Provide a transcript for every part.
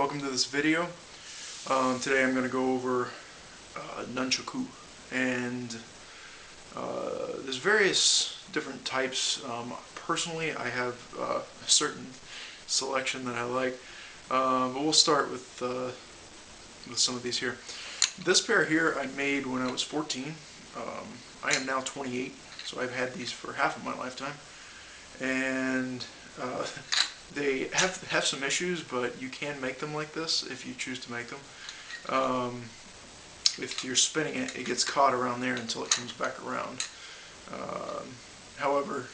welcome to this video. Today I'm going to go over Nunchaku, and there's various different types. Personally, I have a certain selection that I like, but we'll start with some of these here. This pair here I made when I was 14. I am now 28, so I've had these for half of my lifetime, and they have some issues, but you can make them like this if you choose to make them. If you're spinning it, it gets caught around there until it comes back around. However,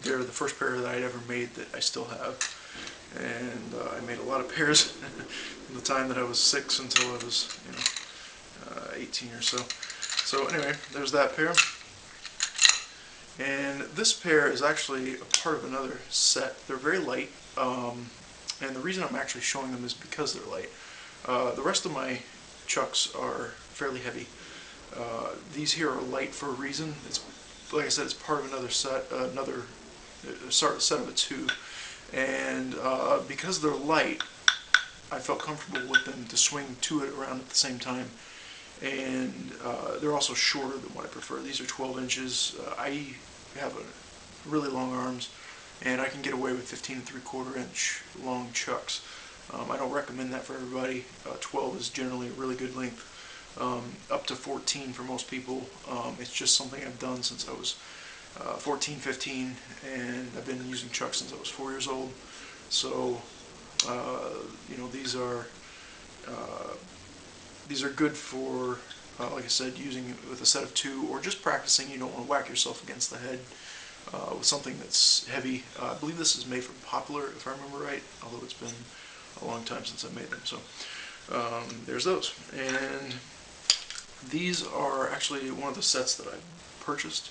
they're the first pair that I'd ever made that I still have, and I made a lot of pairs from the time that I was 6 until I was 18 or so. So anyway, there's that pair. And this pair is actually a part of another set. They're very light, and the reason I'm actually showing them is because they're light. The rest of my chucks are fairly heavy. These here are light for a reason. It's, like I said, it's part of another set, set of a two, and because they're light, I felt comfortable with them to swing to it around at the same time. And they're also shorter than what I prefer. These are 12 inches. I have really long arms, and I can get away with 15 3/4 inch long chucks. I don't recommend that for everybody. 12 is generally a really good length. Up to 14 for most people. It's just something I've done since I was 14, 15, and I've been using chucks since I was 4 years old. So, these are good for, like I said, using it with a set of two, or just practicing. You don't want to whack yourself against the head with something that's heavy. I believe this is made from poplar, if I remember right, although it's been a long time since I made them. So there's those. And these are actually one of the sets that I purchased.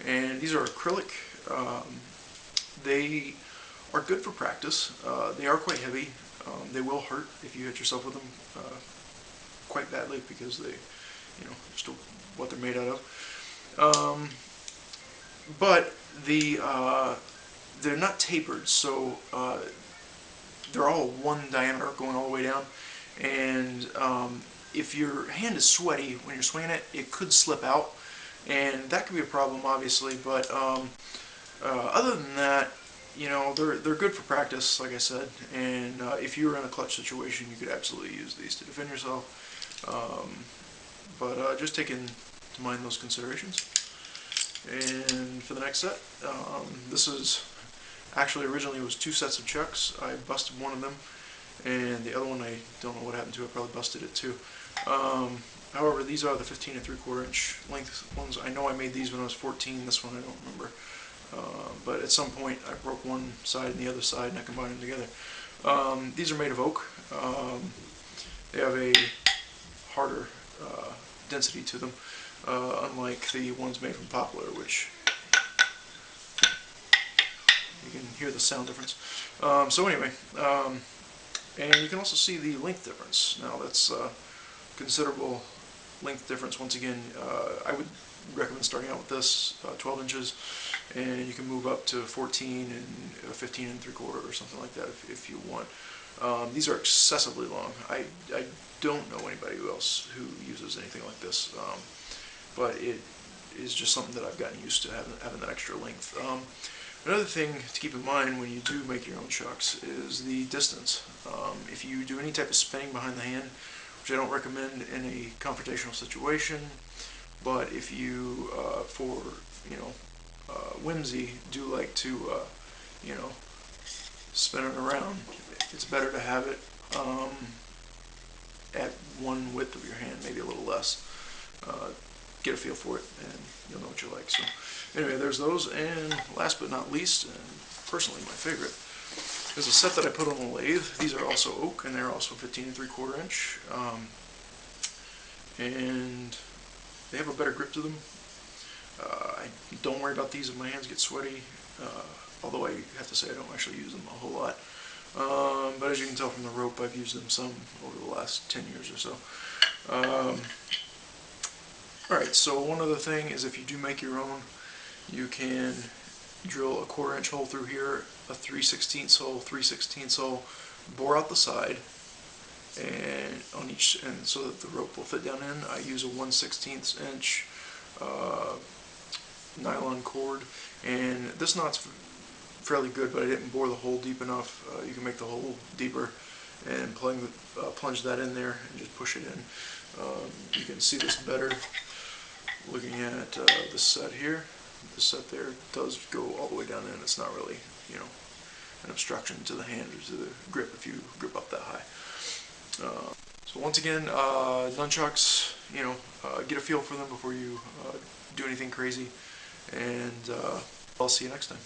And these are acrylic. They are good for practice. They are quite heavy. They will hurt if you hit yourself with them quite badly, because they, just what they're made out of. But they're not tapered, so they're all one diameter going all the way down. And if your hand is sweaty when you're swinging it, it could slip out, and that could be a problem, obviously. But other than that, they're good for practice, like I said. And if you're in a clutch situation, you could absolutely use these to defend yourself. But just take into mind those considerations. And for the next set, this is actually originally was 2 sets of chucks. I busted one of them, and the other one I don't know what happened to. I probably busted it too. However, these are the 15 3/4 inch length ones. I know I made these when I was 14. This one I don't remember. But at some point I broke one side and the other side, and I combined them together. These are made of oak. They have a harder density to them, unlike the ones made from poplar, which you can hear the sound difference. So anyway, and you can also see the length difference. Now that's considerable length difference. Once again, I would recommend starting out with this 12 inches, and you can move up to 14 and 15 3/4 or something like that if you want. These are excessively long. I don't know anybody else who uses anything like this, but it is just something that I've gotten used to, having that extra length. Another thing to keep in mind when you do make your own chucks is the distance. If you do any type of spinning behind the hand, which I don't recommend in a confrontational situation, but if you, for whimsy, do like to, spin it around, it's better to have it at one width of your hand, maybe a little less. Get a feel for it, and you'll know what you like. So anyway, there's those. And last but not least, and personally my favorite, is a set that I put on the lathe. These are also oak, and they're also 15 3/4 inch. And they have a better grip to them. I don't worry about these if my hands get sweaty, although I have to say I don't actually use them a whole lot. But as you can tell from the rope, I've used them some over the last 10 years or so. Alright, so one other thing is, if you do make your own, you can drill a 1/4 inch hole through here, a 3/16 hole, 3/16 hole, bore out the side, and on each, and so that the rope will fit down in. I use a 1/16 inch nylon cord, and this knot's fairly good, but I didn't bore the hole deep enough. You can make the hole deeper and plunge that in there and just push it in. You can see this better looking at this set here. This set there does go all the way down in. It's not really, you know, an obstruction to the hand or to the grip if you grip up that high. So once again, nunchucks, you know, get a feel for them before you do anything crazy, and I'll see you next time.